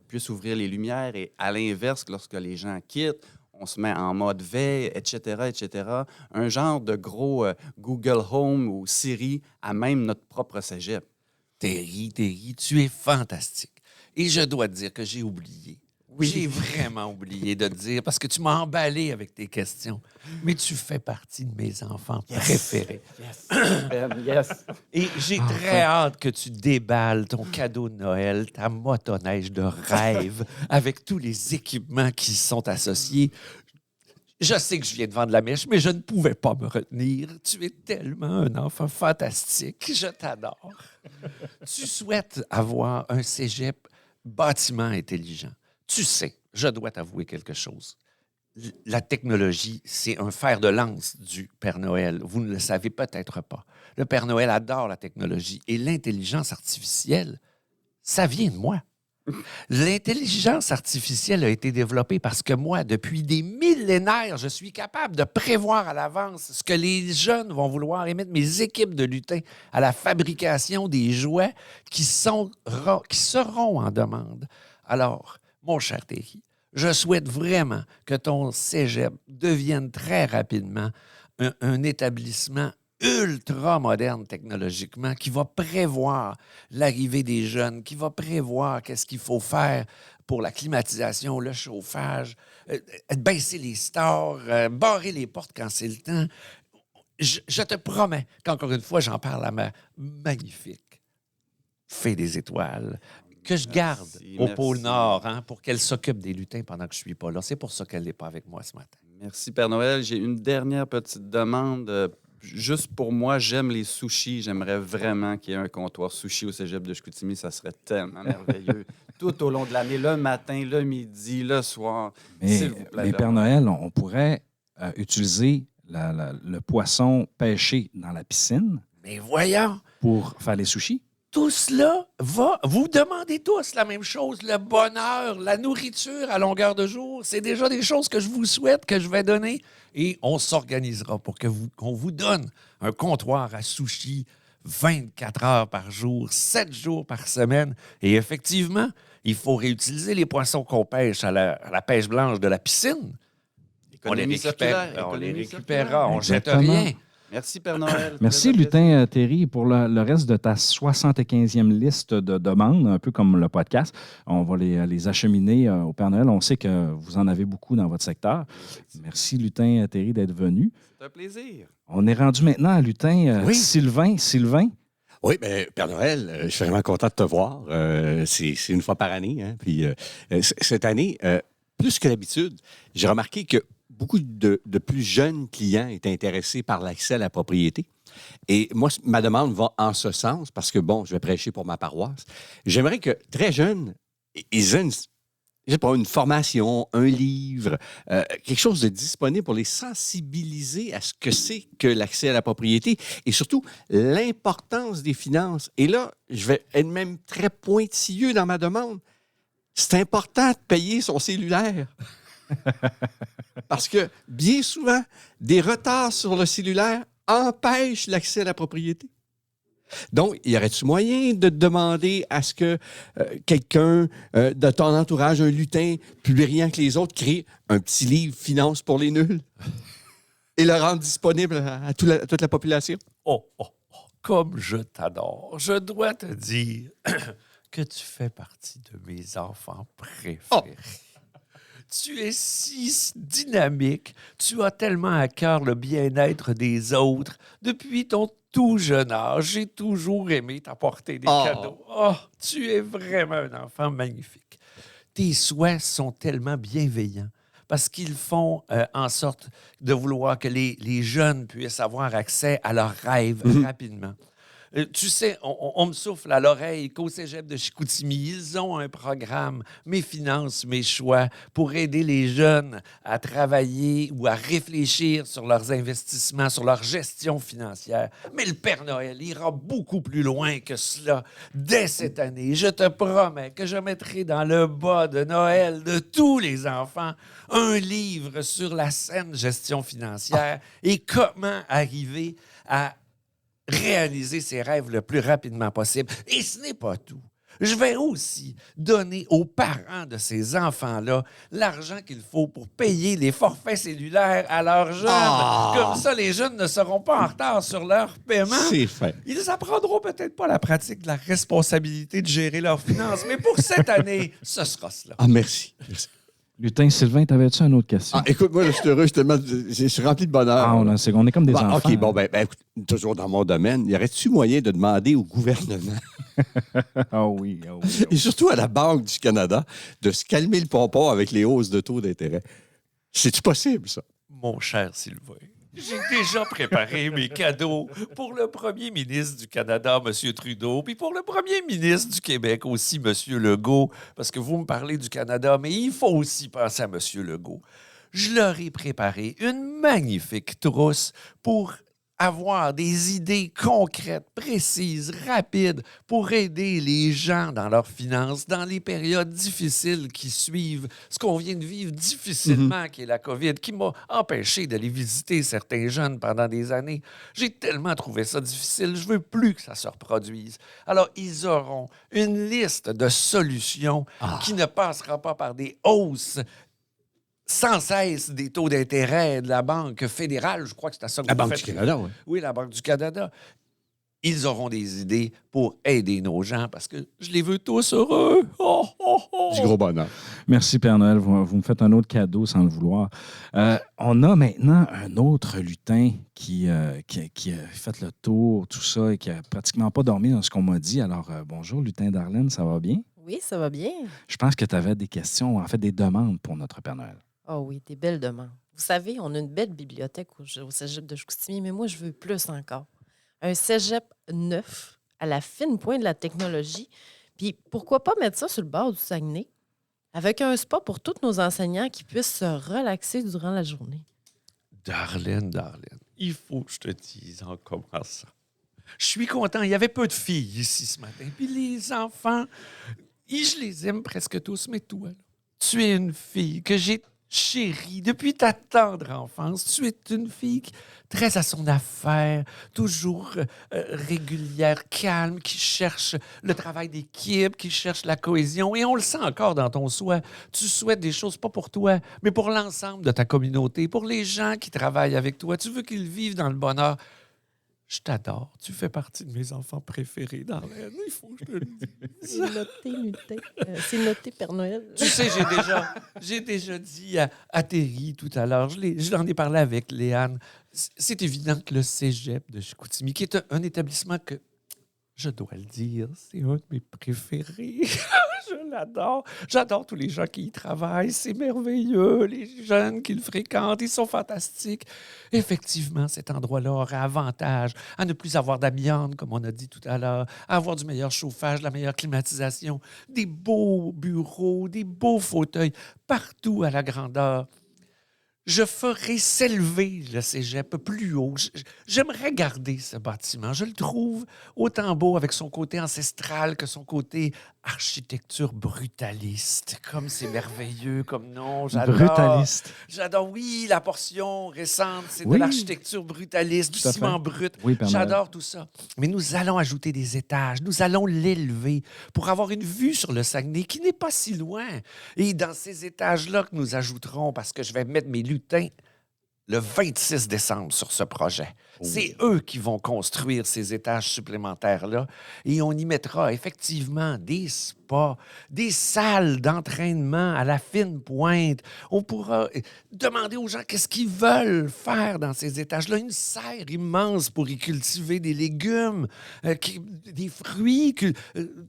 puissent ouvrir les lumières et à l'inverse, lorsque les gens quittent, on se met en mode veille, etc., etc. Un genre de gros Google Home ou Siri à même notre propre cégep. Terry, tu es fantastique. Et je dois te dire que j'ai oublié. J'ai vraiment oublié de te dire, parce que tu m'as emballé avec tes questions. Mais tu fais partie de mes enfants préférés. Yes. Et j'ai très hâte que tu déballes ton cadeau de Noël, ta motoneige de rêve, avec tous les équipements qui y sont associés. Je sais que je viens de vendre la mèche, mais je ne pouvais pas me retenir. Tu es tellement un enfant fantastique. Je t'adore. Tu souhaites avoir un cégep bâtiment intelligent. Tu sais, je dois t'avouer quelque chose. la technologie, c'est un fer de lance du Père Noël. Vous ne le savez peut-être pas. Le Père Noël adore la technologie et l'intelligence artificielle, ça vient de moi. L'intelligence artificielle a été développée parce que moi, depuis des millénaires, je suis capable de prévoir à l'avance ce que les jeunes vont vouloir et mettre mes équipes de lutins à la fabrication des jouets qui seront en demande. Alors, mon cher Terry, je souhaite vraiment que ton cégep devienne très rapidement un établissement ultra moderne technologiquement, qui va prévoir l'arrivée des jeunes, qui va prévoir qu'est-ce qu'il faut faire pour la climatisation, le chauffage, baisser les stores, barrer les portes quand c'est le temps. Je te promets qu'encore une fois, j'en parle à ma magnifique fée des étoiles, que je garde au pôle Nord pour qu'elle s'occupe des lutins pendant que je ne suis pas là. C'est pour ça qu'elle n'est pas avec moi ce matin. Merci, Père Noël. J'ai une dernière petite demande. Juste pour moi, j'aime les sushis. J'aimerais vraiment qu'il y ait un comptoir sushi au cégep de Chicoutimi. Ça serait tellement merveilleux. Tout au long de l'année, le matin, le midi, le soir. Mais Père Noël, on pourrait utiliser le poisson pêché dans la piscine. Mais voyons! Pour faire les sushis. Tout cela va... Vous demandez tous la même chose, le bonheur, la nourriture à longueur de jour. C'est déjà des choses que je vous souhaite, que je vais donner. Et on s'organisera pour qu'on vous donne un comptoir à sushi 24 heures par jour, 7 jours par semaine. Et effectivement, il faut réutiliser les poissons qu'on pêche à la pêche blanche de la piscine. On les récupérera, on ne jette rien. Merci, Père Noël. Merci, Lutin Terry, pour le reste de ta 75e liste de demandes, un peu comme le podcast. On va les acheminer au Père Noël. On sait que vous en avez beaucoup dans votre secteur. Merci, Lutin Terry, d'être venu. C'est un plaisir. On est rendu maintenant à Lutin Sylvain. Sylvain? Oui, bien, Père Noël, je suis vraiment content de te voir. C'est une fois par année. Hein? Puis cette année, plus que d'habitude, j'ai remarqué que beaucoup de plus jeunes clients étaient intéressés par l'accès à la propriété. Et moi, ma demande va en ce sens parce que, bon, je vais prêcher pour ma paroisse. J'aimerais que très jeunes, ils aient une formation, un livre, quelque chose de disponible pour les sensibiliser à ce que c'est que l'accès à la propriété et surtout l'importance des finances. Et là, je vais être même très pointilleux dans ma demande. C'est important de payer son cellulaire. Parce que, bien souvent, des retards sur le cellulaire empêchent l'accès à la propriété. Donc, y aurait-tu moyen de demander à ce que quelqu'un de ton entourage, un lutin plus brillant que les autres, crée un petit livre « Finances pour les nuls » et le rendre disponible à toute la population? Oh, comme je t'adore. Je dois te dire que tu fais partie de mes enfants préférés. Oh. Tu es si dynamique, tu as tellement à cœur le bien-être des autres. Depuis ton tout jeune âge, j'ai toujours aimé t'apporter des cadeaux. Oh, tu es vraiment un enfant magnifique. Tes souhaits sont tellement bienveillants parce qu'ils font en sorte de vouloir que les jeunes puissent avoir accès à leurs rêves rapidement. Tu sais, on me souffle à l'oreille qu'au cégep de Chicoutimi, ils ont un programme, Mes finances, mes choix, pour aider les jeunes à travailler ou à réfléchir sur leurs investissements, sur leur gestion financière. Mais le Père Noël ira beaucoup plus loin que cela. Dès cette année, je te promets que je mettrai dans le bas de Noël de tous les enfants un livre sur la saine gestion financière et comment arriver à réaliser ses rêves le plus rapidement possible. Et ce n'est pas tout. Je vais aussi donner aux parents de ces enfants-là l'argent qu'il faut pour payer les forfaits cellulaires à leurs jeunes. Comme ça, les jeunes ne seront pas en retard sur leur paiement. C'est fait. Ils apprendront peut-être pas la pratique de la responsabilité de gérer leurs finances, mais pour cette année, ce sera cela. Merci. Lutin, Sylvain, t'avais-tu une autre question? Écoute, moi, je suis heureux, je suis rempli de bonheur. On est comme des enfants. OK, bon, ben, écoute, toujours dans mon domaine, y aurait-tu moyen de demander au gouvernement oui. et surtout à la Banque du Canada de se calmer le pompon avec les hausses de taux d'intérêt? C'est-tu possible, ça? Mon cher Sylvain, j'ai déjà préparé mes cadeaux pour le premier ministre du Canada, M. Trudeau, puis pour le premier ministre du Québec aussi, M. Legault, parce que vous me parlez du Canada, mais il faut aussi penser à M. Legault. je leur ai préparé une magnifique trousse pour avoir des idées concrètes, précises, rapides pour aider les gens dans leurs finances, dans les périodes difficiles qui suivent ce qu'on vient de vivre difficilement, qui est la COVID, qui m'a empêché d'aller visiter certains jeunes pendant des années. J'ai tellement trouvé ça difficile, je veux plus que ça se reproduise. Alors, ils auront une liste de solutions qui ne passera pas par des hausses sans cesse des taux d'intérêt de la Banque fédérale. Je crois que c'est à ça que La vous Banque faites. du Canada, oui. Oui, la Banque du Canada. Ils auront des idées pour aider nos gens parce que je les veux tous heureux. Oh, oh, oh. Du gros bonheur. Merci, Père Noël. Vous me faites un autre cadeau sans le vouloir. On a maintenant un autre lutin qui a fait le tour, tout ça, et qui a pratiquement pas dormi dans ce qu'on m'a dit. Alors, bonjour, lutin Darlene, ça va bien? Oui, ça va bien. Je pense que tu avais des questions, en fait, des demandes pour notre Père Noël. Oh oui, des belles demandes. Vous savez, on a une belle bibliothèque au cégep de Chicoutimi, mais moi, je veux plus encore. Un cégep neuf, à la fine pointe de la technologie. Puis pourquoi pas mettre ça sur le bord du Saguenay, avec un spa pour tous nos enseignants qui puissent se relaxer durant la journée. Darlene, il faut que je te dise en commençant. Je suis content. Il y avait peu de filles ici ce matin. Puis les enfants, je les aime presque tous, mais toi, là, tu es une fille que j'ai chérie depuis ta tendre enfance. Tu es une fille très à son affaire, toujours régulière, calme, qui cherche le travail d'équipe, qui cherche la cohésion. Et on le sent encore dans ton souhait. Tu souhaites des choses pas pour toi, mais pour l'ensemble de ta communauté, pour les gens qui travaillent avec toi. Tu veux qu'ils vivent dans le bonheur. Je t'adore. Tu fais partie de mes enfants préférés, Darlene. Il faut que je te le dise. C'est noté, lutin. C'est noté, Père Noël. Tu sais, j'ai déjà dit à Terry tout à l'heure, je l'en ai parlé avec Léane, c'est évident que le cégep de Chicoutimi, qui est un établissement que, je dois le dire, c'est un de mes préférés. Je l'adore. J'adore tous les gens qui y travaillent. C'est merveilleux. Les jeunes qui le fréquentent, ils sont fantastiques. Effectivement, cet endroit-là aurait avantage à ne plus avoir d'amiante, comme on a dit tout à l'heure, à avoir du meilleur chauffage, de la meilleure climatisation, des beaux bureaux, des beaux fauteuils, partout à la grandeur. Je ferai s'élever le cégep plus haut. J'aimerais garder ce bâtiment. Je le trouve autant beau avec son côté ancestral que son côté architecture brutaliste. Comme c'est merveilleux, comme nom. J'adore. Brutaliste. J'adore, oui, la portion récente, c'est Oui. de l'architecture brutaliste, du Tout à fait. ciment brut. Oui, Père Noël. J'adore tout ça. Mais nous allons ajouter des étages. Nous allons l'élever pour avoir une vue sur le Saguenay qui n'est pas si loin. Et dans ces étages-là que nous ajouterons, parce que je vais mettre mes lutins le 26 décembre sur ce projet. C'est eux qui vont construire ces étages supplémentaires-là et on y mettra effectivement des spas, des salles d'entraînement à la fine pointe. On pourra demander aux gens qu'est-ce qu'ils veulent faire dans ces étages-là. Une serre immense pour y cultiver des légumes, des fruits,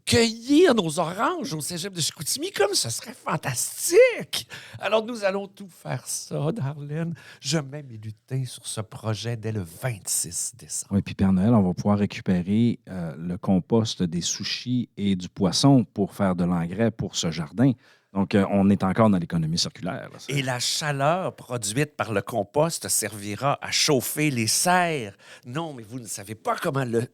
cueillir nos oranges au cégep de Chicoutimi, comme ce serait fantastique. Alors nous allons tout faire ça, Darlene. Je mets mes lutins sur ce projet dès le 26 décembre. Oui, puis Père Noël, on va pouvoir récupérer le compost des sushis et du poisson pour faire de l'engrais pour ce jardin. Donc, on est encore dans l'économie circulaire. Là, Et la chaleur produite par le compost servira à chauffer les serres. Non, mais vous ne savez pas comment le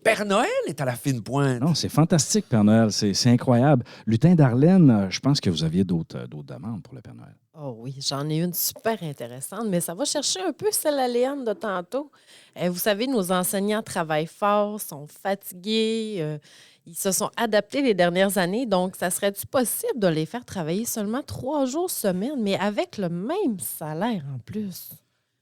Père Noël est à la fine pointe. Non, c'est fantastique, Père Noël. C'est incroyable. Lutin Darlene, je pense que vous aviez d'autres demandes pour le Père Noël. Oh oui, j'en ai une super intéressante, mais ça va chercher un peu celle à Léane de tantôt. Vous savez, nos enseignants travaillent fort, sont fatigués, ils se sont adaptés les dernières années, donc ça serait-tu possible de les faire travailler seulement 3 jours semaine, mais avec le même salaire en plus?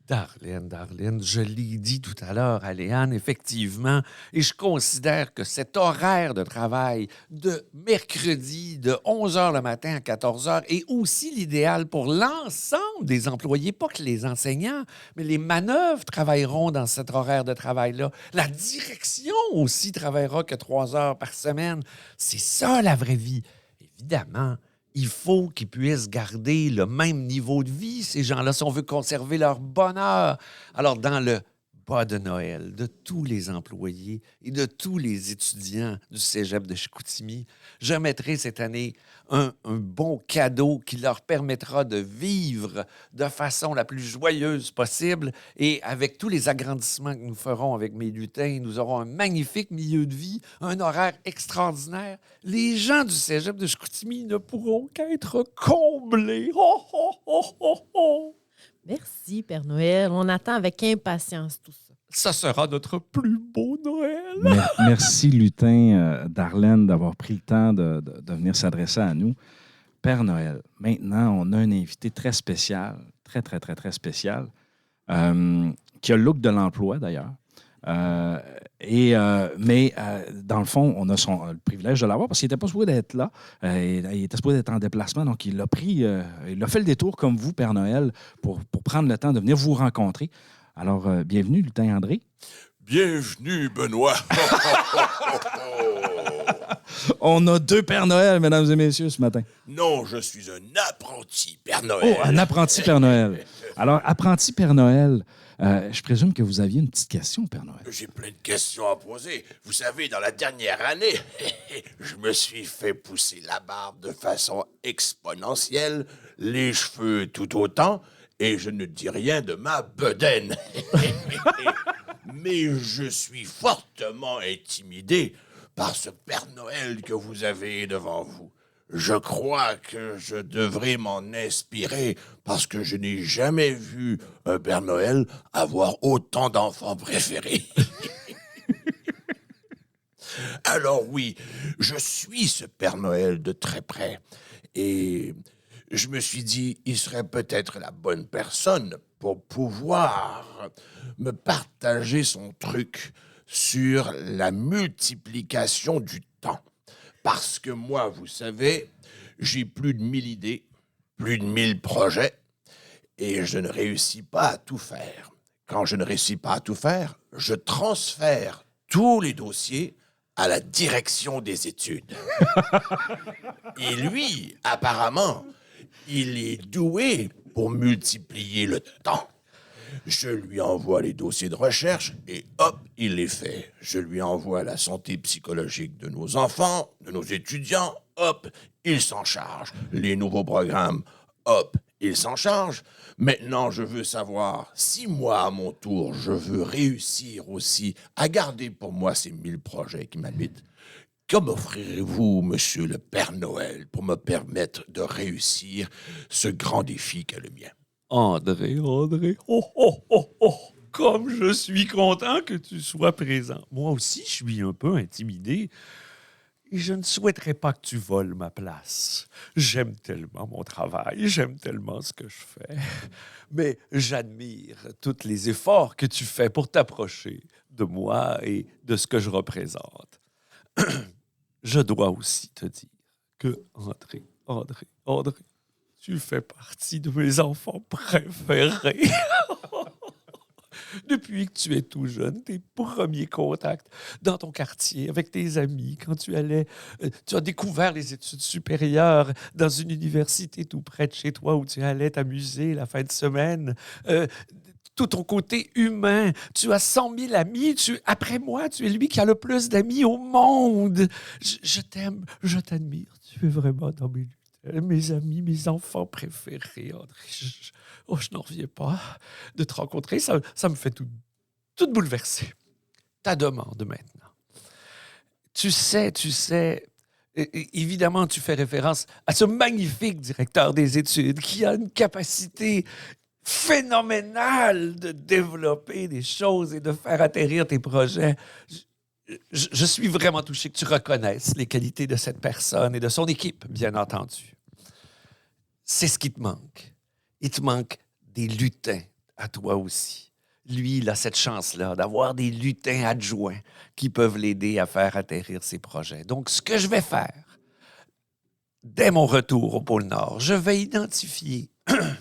Darlene, je l'ai dit tout à l'heure à Léane, effectivement, et je considère que cet horaire de travail de mercredi de 11h le matin à 14h est aussi l'idéal pour l'ensemble des employés, pas que les enseignants, mais les manœuvres travailleront dans cet horaire de travail-là. La direction aussi travaillera que 3 heures par semaine. C'est ça la vraie vie. Évidemment, il faut qu'ils puissent garder le même niveau de vie, ces gens-là, si on veut conserver leur bonheur. Alors, dans le repas de Noël de tous les employés et de tous les étudiants du cégep de Chicoutimi, je mettrai cette année un bon cadeau qui leur permettra de vivre de façon la plus joyeuse possible. Et avec tous les agrandissements que nous ferons avec mes lutins, nous aurons un magnifique milieu de vie, un horaire extraordinaire. Les gens du cégep de Chicoutimi ne pourront qu'être comblés. Ho, ho, ho, ho, ho. Merci, Père Noël. On attend avec impatience tout ça. Ça sera notre plus beau Noël. Merci, Lutin Darlene, d'avoir pris le temps de venir s'adresser à nous. Père Noël, maintenant, on a un invité très spécial, très, très, très, très spécial, qui a le look de l'emploi, d'ailleurs. Mais dans le fond, on a le privilège de l'avoir parce qu'il n'était pas supposé d'être là. Il était supposé être en déplacement. Donc, il a fait le détour comme vous, Père Noël, pour prendre le temps de venir vous rencontrer. Alors, bienvenue, Lutin André. Bienvenue, Benoît. On a 2 Pères Noël, mesdames et messieurs, ce matin. Non, je suis un apprenti Père Noël. Oh, un apprenti Père Noël. Alors, apprenti Père Noël, je présume que vous aviez une petite question, Père Noël. J'ai plein de questions à poser. Vous savez, dans la dernière année, je me suis fait pousser la barbe de façon exponentielle, les cheveux tout autant, et je ne dis rien de ma bedaine. Mais je suis fortement intimidé par ce Père Noël que vous avez devant vous. Je crois que je devrais m'en inspirer parce que je n'ai jamais vu un Père Noël avoir autant d'enfants préférés. Alors oui, je suis ce Père Noël de très près et je me suis dit, il serait peut-être la bonne personne pour pouvoir me partager son truc sur la multiplication du temps. Parce que moi, vous savez, j'ai plus de 1000 idées, plus de 1000 projets, et je ne réussis pas à tout faire. Quand je ne réussis pas à tout faire, je transfère tous les dossiers à la direction des études. Et lui, apparemment, il est doué pour multiplier le temps. Je lui envoie les dossiers de recherche et hop, il les fait. Je lui envoie la santé psychologique de nos enfants, de nos étudiants, hop, il s'en charge. Les nouveaux programmes, hop, il s'en charge. Maintenant, je veux savoir si moi, à mon tour, je veux réussir aussi à garder pour moi ces 1000 projets qui m'habitent. Que m'offrirez-vous, monsieur le Père Noël, pour me permettre de réussir ce grand défi qu'est le mien? André, oh, comme je suis content que tu sois présent. Moi aussi, je suis un peu intimidé et je ne souhaiterais pas que tu voles ma place. J'aime tellement mon travail, j'aime tellement ce que je fais, mais j'admire tous les efforts que tu fais pour t'approcher de moi et de ce que je représente. Je dois aussi te dire que André, tu fais partie de mes enfants préférés. Depuis que tu es tout jeune, tes premiers contacts dans ton quartier, avec tes amis, quand tu as découvert les études supérieures dans une université tout près de chez toi où tu allais t'amuser la fin de semaine. Tout ton côté humain. Tu as 100 000 amis. Après moi, tu es lui qui a le plus d'amis au monde. Je t'aime, je t'admire. Tu es vraiment dans mes amis, mes enfants préférés, André. Je n'en reviens pas de te rencontrer. Ça me fait tout bouleverser. Ta demande maintenant. Tu sais, évidemment, tu fais référence à ce magnifique directeur des études qui a une capacité phénoménale de développer des choses et de faire atterrir tes projets. Je suis vraiment touché que tu reconnaisses les qualités de cette personne et de son équipe, bien entendu. C'est ce qui te manque. Il te manque des lutins à toi aussi. Lui, il a cette chance-là d'avoir des lutins adjoints qui peuvent l'aider à faire atterrir ses projets. Donc, ce que je vais faire, dès mon retour au pôle Nord, je vais identifier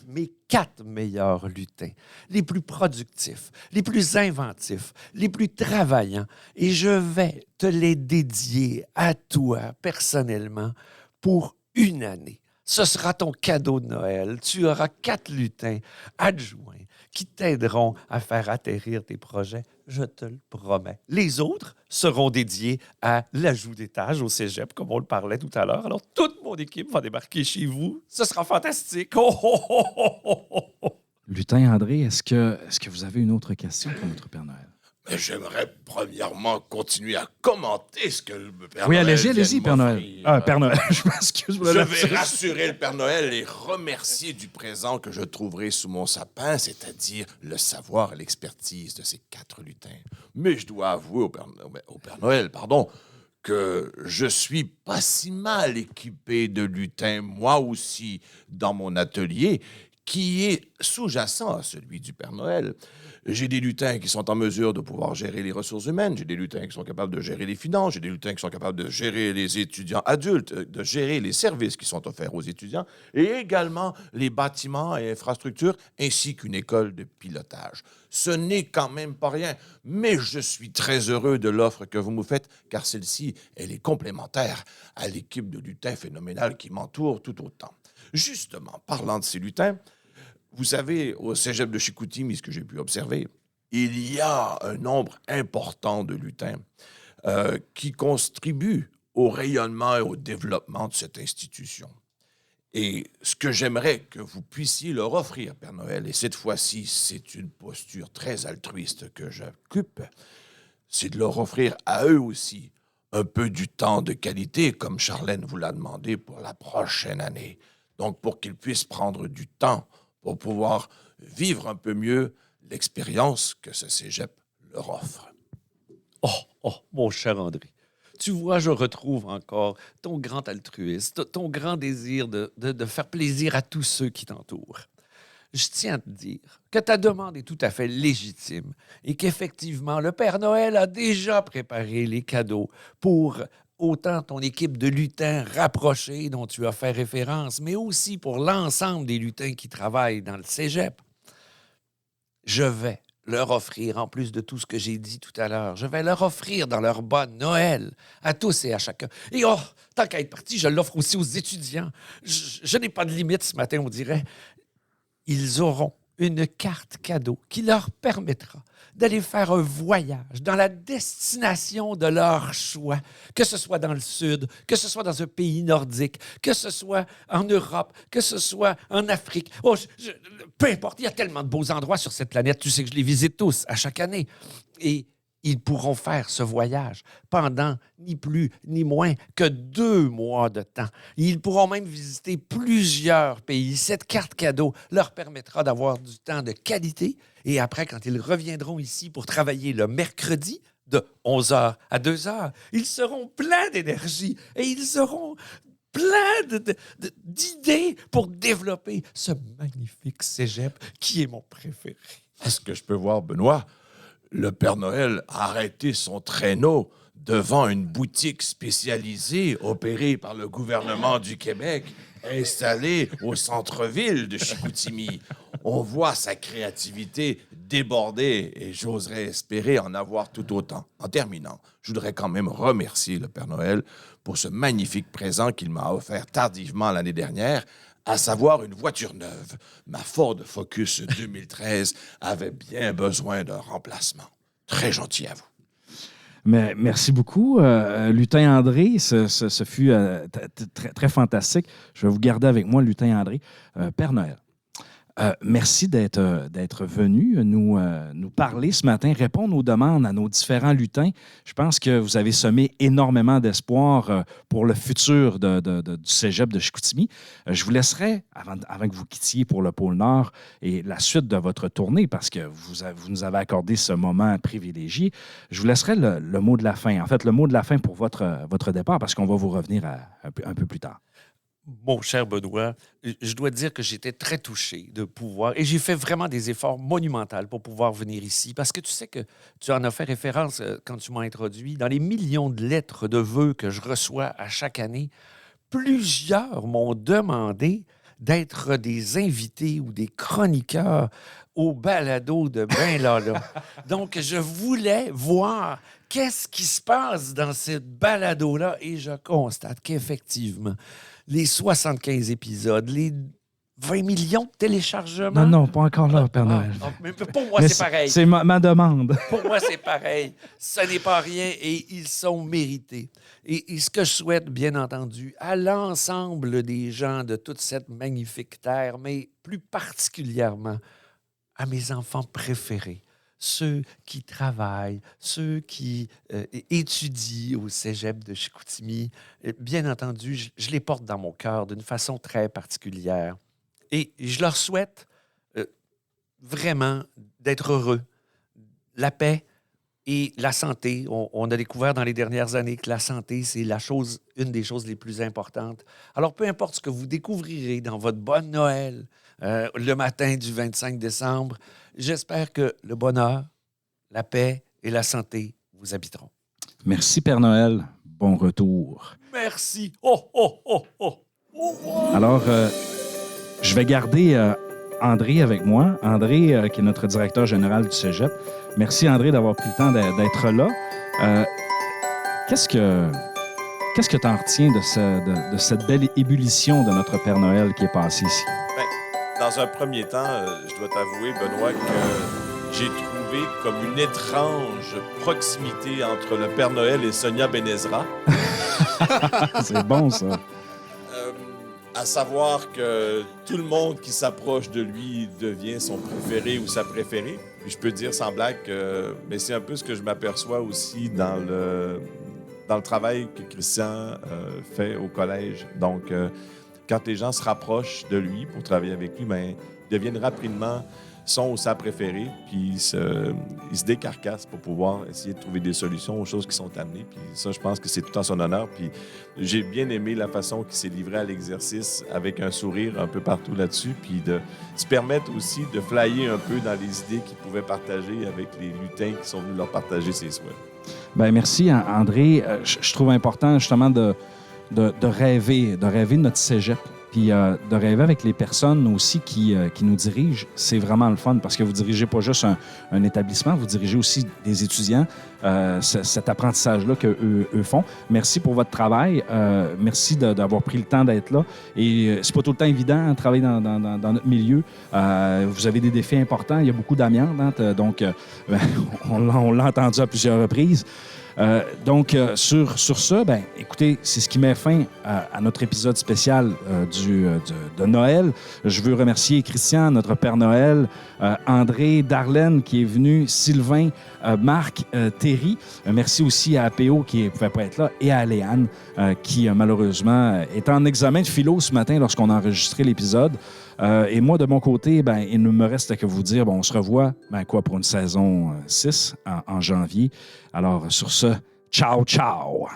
mes 4 meilleurs lutins, les plus productifs, les plus inventifs, les plus travaillants, et je vais te les dédier à toi personnellement pour une année. Ce sera ton cadeau de Noël. Tu auras 4 lutins adjoints qui t'aideront à faire atterrir tes projets, je te le promets. Les autres seront dédiés à l'ajout d'étages au cégep, comme on le parlait tout à l'heure. Alors, toute mon équipe va débarquer chez vous. Ce sera fantastique. Oh, oh, oh, oh, oh, oh, oh. Lutin André, est-ce que vous avez une autre question pour notre Père Noël? Mais j'aimerais premièrement continuer à commenter ce que le Père Oui, Noël allez-y, vient de Père Noël. m'offrir. Ah, Père Noël, je m'excuse. Je vais rassurer le Père Noël et remercier du présent que je trouverai sous mon sapin, c'est-à-dire le savoir et l'expertise de ces 4 lutins. Mais je dois avouer au Père Noël, que je suis pas si mal équipé de lutins, moi aussi, dans mon atelier, qui est sous-jacent à celui du Père Noël. J'ai des lutins qui sont en mesure de pouvoir gérer les ressources humaines, j'ai des lutins qui sont capables de gérer les finances, j'ai des lutins qui sont capables de gérer les étudiants adultes, de gérer les services qui sont offerts aux étudiants, et également les bâtiments et infrastructures, ainsi qu'une école de pilotage. Ce n'est quand même pas rien, mais je suis très heureux de l'offre que vous me faites, car celle-ci, elle est complémentaire à l'équipe de lutins phénoménales qui m'entoure tout autant. Justement, parlant de ces lutins, vous savez, au cégep de Chicoutimi, ce que j'ai pu observer, il y a un nombre important de lutins qui contribuent au rayonnement et au développement de cette institution. Et ce que j'aimerais que vous puissiez leur offrir, Père Noël, et cette fois-ci, c'est une posture très altruiste que j'occupe, c'est de leur offrir à eux aussi un peu du temps de qualité, comme Charlène vous l'a demandé pour la prochaine année. Donc, pour qu'ils puissent prendre du temps pour pouvoir vivre un peu mieux l'expérience que ce cégep leur offre. Oh, mon cher André, tu vois, je retrouve encore ton grand altruisme, ton grand désir de faire plaisir à tous ceux qui t'entourent. Je tiens à te dire que ta demande est tout à fait légitime et qu'effectivement, le Père Noël a déjà préparé les cadeaux pour autant ton équipe de lutins rapprochés dont tu as fait référence, mais aussi pour l'ensemble des lutins qui travaillent dans le cégep. Je vais leur offrir, en plus de tout ce que j'ai dit tout à l'heure, je vais leur offrir dans leur bas de Noël, à tous et à chacun. Et oh, tant qu'à être parti, je l'offre aussi aux étudiants. Je n'ai pas de limite ce matin, on dirait. Ils auront une carte cadeau qui leur permettra d'aller faire un voyage dans la destination de leur choix, que ce soit dans le Sud, que ce soit dans un pays nordique, que ce soit en Europe, que ce soit en Afrique. Oh, peu importe, il y a tellement de beaux endroits sur cette planète, tu sais que je les visite tous à chaque année. Et ils pourront faire ce voyage pendant ni plus ni moins que 2 mois de temps. Ils pourront même visiter plusieurs pays. Cette carte cadeau leur permettra d'avoir du temps de qualité. Et après, quand ils reviendront ici pour travailler le mercredi, de 11h à 2h, ils seront pleins d'énergie et ils auront plein d'idées pour développer ce magnifique cégep qui est mon préféré. Est-ce que je peux voir, Benoît? Le Père Noël a arrêté son traîneau devant une boutique spécialisée opérée par le gouvernement du Québec, installée au centre-ville de Chicoutimi. On voit sa créativité déborder et j'oserais espérer en avoir tout autant. En terminant, je voudrais quand même remercier le Père Noël pour ce magnifique présent qu'il m'a offert tardivement l'année dernière, à savoir une voiture neuve. Ma Ford Focus 2013 avait bien besoin d'un remplacement. Très gentil à vous. Mais merci beaucoup, Lutin André. Ce fut très, très fantastique. Je vais vous garder avec moi, Lutin André. Père Noël, merci d'être venu nous parler ce matin, répondre aux demandes à nos différents lutins. Je pense que vous avez semé énormément d'espoir pour le futur du cégep de Chicoutimi. Je vous laisserai, avant que vous quittiez pour le pôle Nord et la suite de votre tournée, parce que vous nous avez accordé ce moment privilégié, je vous laisserai le mot de la fin. En fait, le mot de la fin pour votre départ, parce qu'on va vous revenir un peu plus tard. Mon cher Benoît, je dois te dire que j'étais très touché de pouvoir, et j'ai fait vraiment des efforts monumentaux pour pouvoir venir ici, parce que tu sais que tu en as fait référence quand tu m'as introduit, dans les millions de lettres de vœux que je reçois à chaque année, plusieurs m'ont demandé d'être des invités ou des chroniqueurs au balado de Ben Lala. Donc, je voulais voir qu'est-ce qui se passe dans cette balado-là, et je constate qu'effectivement, les 75 épisodes, les 20 millions de téléchargements. Non, pas encore là, Père Noël. Mais pour moi, Mais c'est pareil. C'est ma demande. Pour moi, c'est pareil. Ce n'est pas rien et ils sont mérités. Et ce que je souhaite, bien entendu, à l'ensemble des gens de toute cette magnifique terre, mais plus particulièrement à mes enfants préférés, ceux qui travaillent, ceux qui étudient au cégep de Chicoutimi, bien entendu, je les porte dans mon cœur d'une façon très particulière. Et je leur souhaite vraiment d'être heureux, la paix et la santé. On a découvert dans les dernières années que la santé, c'est une des choses les plus importantes. Alors, peu importe ce que vous découvrirez dans votre bonne Noël le matin du 25 décembre, j'espère que le bonheur, la paix et la santé vous habiteront. Merci, Père Noël. Bon retour. Merci. Oh. Alors, je vais garder André avec moi. André, qui est notre directeur général du Cégep. Merci, André, d'avoir pris le temps d'être là. Qu'est-ce que tu en retiens de cette belle ébullition de notre Père Noël qui est passé ici? Dans un premier temps, je dois t'avouer, Benoît, que j'ai trouvé comme une étrange proximité entre le Père Noël et Sonia Benezra. C'est bon, ça. À savoir que tout le monde qui s'approche de lui devient son préféré ou sa préférée. Puis je peux dire sans blague mais c'est un peu ce que je m'aperçois aussi dans le travail que Christian fait au collège. Donc, quand les gens se rapprochent de lui pour travailler avec lui, ils deviennent rapidement son ou sa préférée, puis ils se décarcassent pour pouvoir essayer de trouver des solutions aux choses qui sont amenées. Puis ça, je pense que c'est tout en son honneur. Puis j'ai bien aimé la façon qu'il s'est livré à l'exercice avec un sourire un peu partout là-dessus, puis de se permettre aussi de flyer un peu dans les idées qu'il pouvait partager avec les lutins qui sont venus leur partager ses souhaits. Bien, merci, André. Je trouve important, justement, de rêver de notre cégep, puis de rêver avec les personnes aussi qui nous dirigent. C'est vraiment le fun parce que vous ne dirigez pas juste un établissement, vous dirigez aussi des étudiants, cet apprentissage-là qu'eux font. Merci pour votre travail. Merci d'avoir pris le temps d'être là. Et c'est pas tout le temps évident de travailler dans notre milieu. Vous avez des défis importants. Il y a beaucoup d'amiante, donc on l'a entendu à plusieurs reprises. Donc, sur ça, écoutez, c'est ce qui met fin à notre épisode spécial de Noël. Je veux remercier Christian, notre Père Noël, André, Darlene qui est venu, Sylvain, Marc, Terry. Merci aussi à APO qui ne pouvait pas être là et à Léane qui, malheureusement, est en examen de philo ce matin lorsqu'on a enregistré l'épisode. Et moi, de mon côté, il ne me reste que vous dire, on se revoit pour une saison 6 en janvier. Alors, sur ce, ciao, ciao!